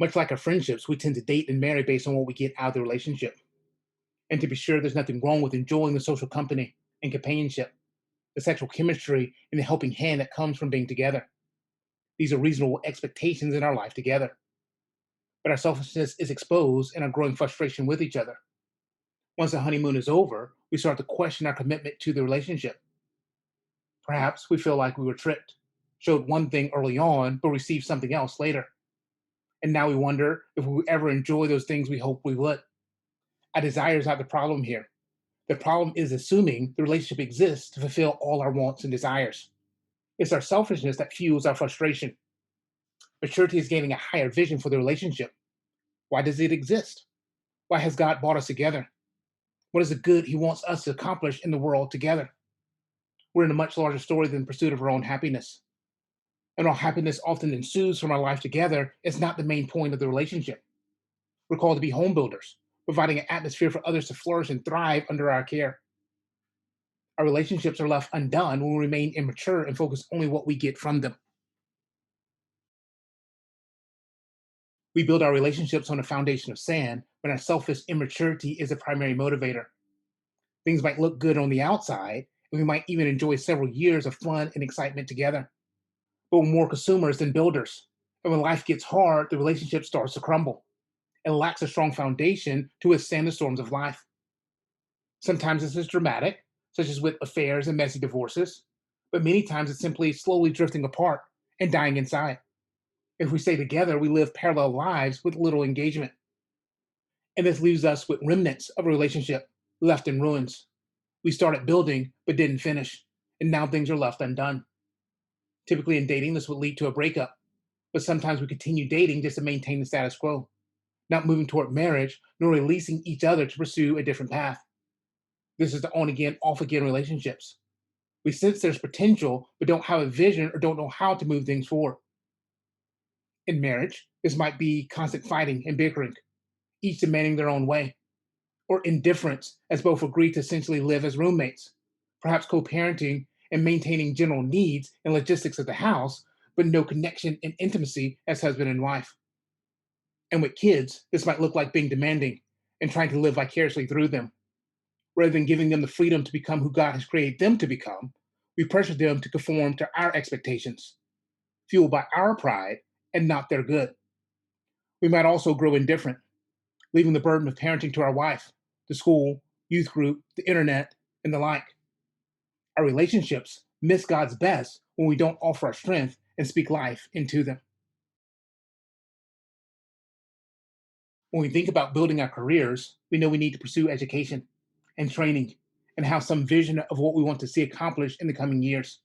Much like our friendships, we tend to date and marry based on what we get out of the relationship. And to be sure, there's nothing wrong with enjoying the social company and companionship, the sexual chemistry, and the helping hand that comes from being together. These are reasonable expectations in our life together. But our selfishness is exposed in our growing frustration with each other. Once the honeymoon is over, we start to question our commitment to the relationship. Perhaps we feel like we were tricked, showed one thing early on, but received something else later. And now we wonder if we would ever enjoy those things we hoped we would. Our desire is not the problem here. The problem is assuming the relationship exists to fulfill all our wants and desires. It's our selfishness that fuels our frustration. Maturity is gaining a higher vision for the relationship. Why does it exist? Why has God brought us together? What is the good He wants us to accomplish in the world together? We're in a much larger story than pursuit of our own happiness. And while happiness often ensues from our life together, it's not the main point of the relationship. We're called to be home builders, providing an atmosphere for others to flourish and thrive under our care. Our relationships are left undone when we remain immature and focus only what we get from them. We build our relationships on a foundation of sand when our selfish immaturity is the primary motivator. Things might look good on the outside, and we might even enjoy several years of fun and excitement together. But we're more consumers than builders. And when life gets hard, the relationship starts to crumble and lacks a strong foundation to withstand the storms of life. Sometimes this is dramatic, such as with affairs and messy divorces, but many times it's simply slowly drifting apart and dying inside. If we stay together, we live parallel lives with little engagement. And this leaves us with remnants of a relationship left in ruins. We started building but didn't finish, and now things are left undone. Typically in dating, this would lead to a breakup, but sometimes we continue dating just to maintain the status quo, not moving toward marriage nor releasing each other to pursue a different path. This is the on again, off again relationships. We sense there's potential, but don't have a vision or don't know how to move things forward. In marriage, this might be constant fighting and bickering, each demanding their own way, or indifference as both agree to essentially live as roommates, perhaps co parenting and maintaining general needs and logistics of the house, but no connection and intimacy as husband and wife. And with kids, this might look like being demanding and trying to live vicariously through them. Rather than giving them the freedom to become who God has created them to become, we pressure them to conform to our expectations, fueled by our pride and not their good. We might also grow indifferent, leaving the burden of parenting to our wife, the school, youth group, the internet, and the like. Our relationships miss God's best when we don't offer our strength and speak life into them. When we think about building our careers, we know we need to pursue education and training and have some vision of what we want to see accomplished in the coming years.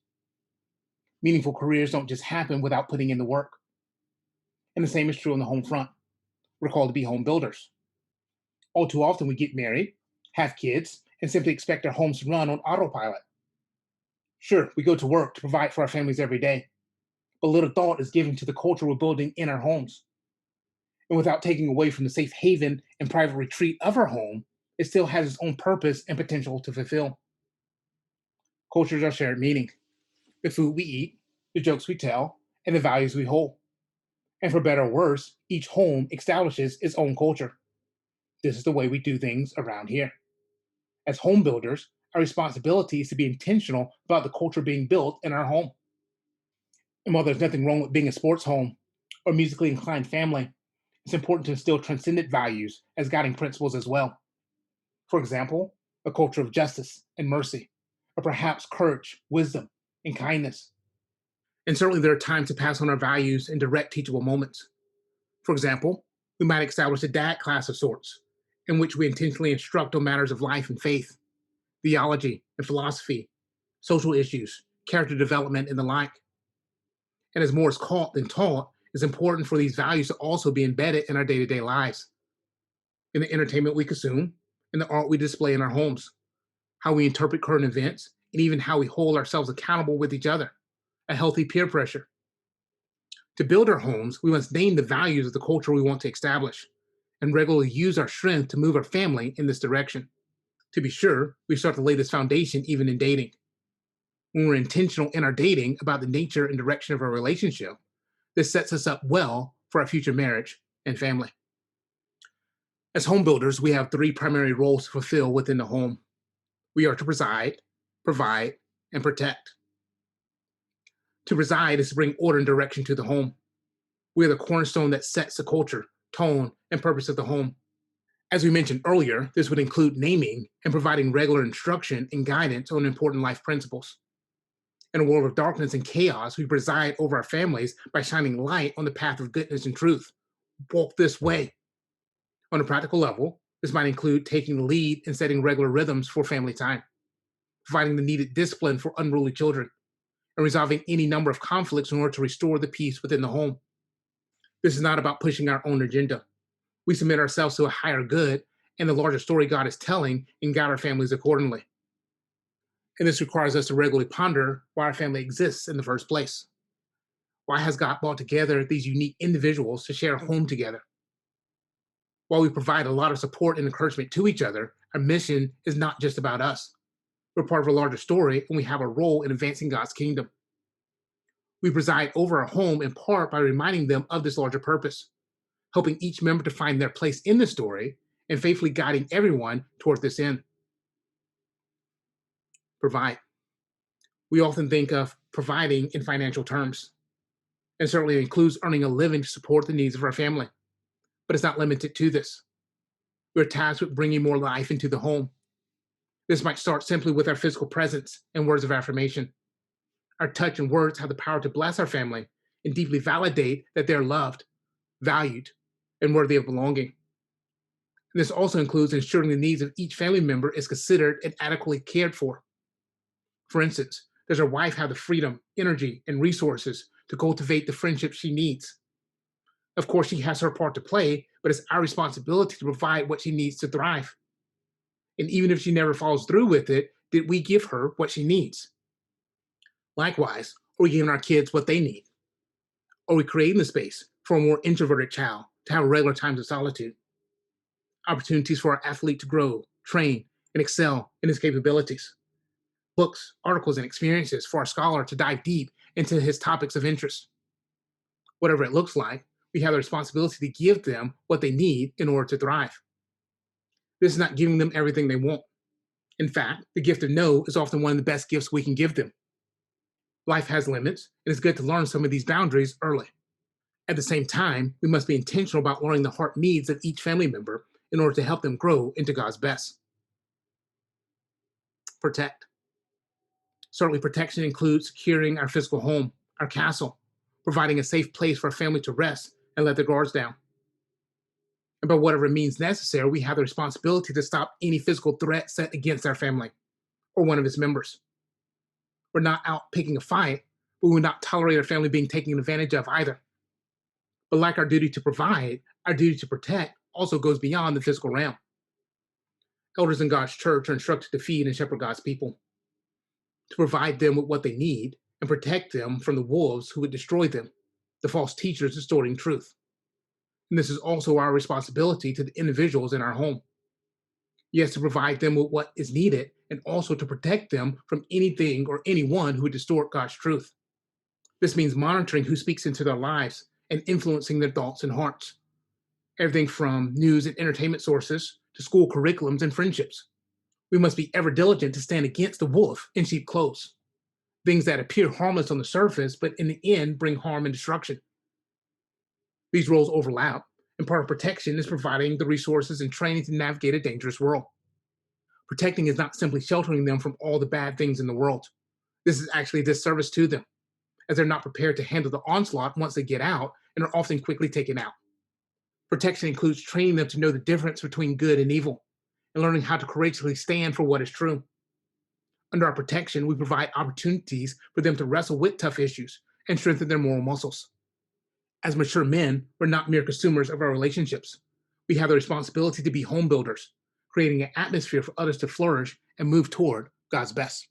Meaningful careers don't just happen without putting in the work. And the same is true on the home front. We're called to be home builders. All too often, we get married, have kids, and simply expect our homes to run on autopilot. Sure, we go to work to provide for our families every day, but little thought is given to the culture we're building in our homes. And without taking away from the safe haven and private retreat of our home, it still has its own purpose and potential to fulfill. Cultures are shared meaning, the food we eat, the jokes we tell, and the values we hold. And for better or worse, each home establishes its own culture. This is the way we do things around here. As home builders, our responsibility is to be intentional about the culture being built in our home. And while there's nothing wrong with being a sports home or musically inclined family, it's important to instill transcendent values as guiding principles as well. For example, a culture of justice and mercy, or perhaps courage, wisdom, and kindness. And certainly there are times to pass on our values in direct teachable moments. For example, we might establish a dad class of sorts, in which we intentionally instruct on matters of life and faith, theology and philosophy, social issues, character development, and the like. And as more is caught than taught, it's important for these values to also be embedded in our day to day lives, in the entertainment we consume, in the art we display in our homes, how we interpret current events, and even how we hold ourselves accountable with each other, a healthy peer pressure. To build our homes, we must name the values of the culture we want to establish and regularly use our strength to move our family in this direction. To be sure, we start to lay this foundation even in dating. When we're intentional in our dating about the nature and direction of our relationship, this sets us up well for our future marriage and family. As home builders, we have three primary roles to fulfill within the home. We are to preside, provide, and protect. To reside is to bring order and direction to the home. We are the cornerstone that sets the culture, tone, and purpose of the home. As we mentioned earlier, this would include naming and providing regular instruction and guidance on important life principles. In a world of darkness and chaos, we preside over our families by shining light on the path of goodness and truth. Walk this way. On a practical level, this might include taking the lead and setting regular rhythms for family time, providing the needed discipline for unruly children, and resolving any number of conflicts in order to restore the peace within the home. This is not about pushing our own agenda. We submit ourselves to a higher good and the larger story God is telling and guide our families accordingly. And this requires us to regularly ponder why our family exists in the first place. Why has God brought together these unique individuals to share a home together? While we provide a lot of support and encouragement to each other, our mission is not just about us. We're part of a larger story and we have a role in advancing God's kingdom. We preside over our home in part by reminding them of this larger purpose, helping each member to find their place in the story and faithfully guiding everyone toward this end. Provide. We often think of providing in financial terms, and certainly includes earning a living to support the needs of our family. But it's not limited to this. We're tasked with bringing more life into the home. This might start simply with our physical presence and words of affirmation. Our touch and words have the power to bless our family and deeply validate that they're loved, valued, and worthy of belonging. And this also includes ensuring the needs of each family member is considered and adequately cared for. For instance, does our wife have the freedom, energy, and resources to cultivate the friendship she needs? Of course, she has her part to play, but it's our responsibility to provide what she needs to thrive. And even if she never follows through with it, did we give her what she needs? Likewise, are we giving our kids what they need? Are we creating the space for a more introverted child to have regular times of solitude? Opportunities for our athlete to grow, train, and excel in his capabilities. Books, articles, and experiences for our scholar to dive deep into his topics of interest. Whatever it looks like, we have the responsibility to give them what they need in order to thrive. This is not giving them everything they want. In fact, the gift of no is often one of the best gifts we can give them. Life has limits, and it's good to learn some of these boundaries early. At the same time, we must be intentional about learning the heart needs of each family member in order to help them grow into God's best. Protect. Certainly, protection includes securing our physical home, our castle, providing a safe place for our family to rest and let their guards down. And by whatever means necessary, we have the responsibility to stop any physical threat set against our family or one of its members. We're not out picking a fight, but we will not tolerate our family being taken advantage of either. But like our duty to provide, our duty to protect also goes beyond the physical realm. Elders in God's church are instructed to feed and shepherd God's people, to provide them with what they need and protect them from the wolves who would destroy them, the false teachers distorting truth. And this is also our responsibility to the individuals in our home. Yes, to provide them with what is needed and also to protect them from anything or anyone who would distort God's truth. This means monitoring who speaks into their lives and influencing their thoughts and hearts. Everything from news and entertainment sources to school curriculums and friendships. We must be ever diligent to stand against the wolf in sheep clothes. Things that appear harmless on the surface, but in the end bring harm and destruction. These roles overlap, and part of protection is providing the resources and training to navigate a dangerous world. Protecting is not simply sheltering them from all the bad things in the world. This is actually a disservice to them, as they're not prepared to handle the onslaught once they get out and are often quickly taken out. Protection includes training them to know the difference between good and evil, and learning how to courageously stand for what is true. Under our protection, we provide opportunities for them to wrestle with tough issues and strengthen their moral muscles. As mature men, we're not mere consumers of our relationships. We have the responsibility to be home builders, creating an atmosphere for others to flourish and move toward God's best.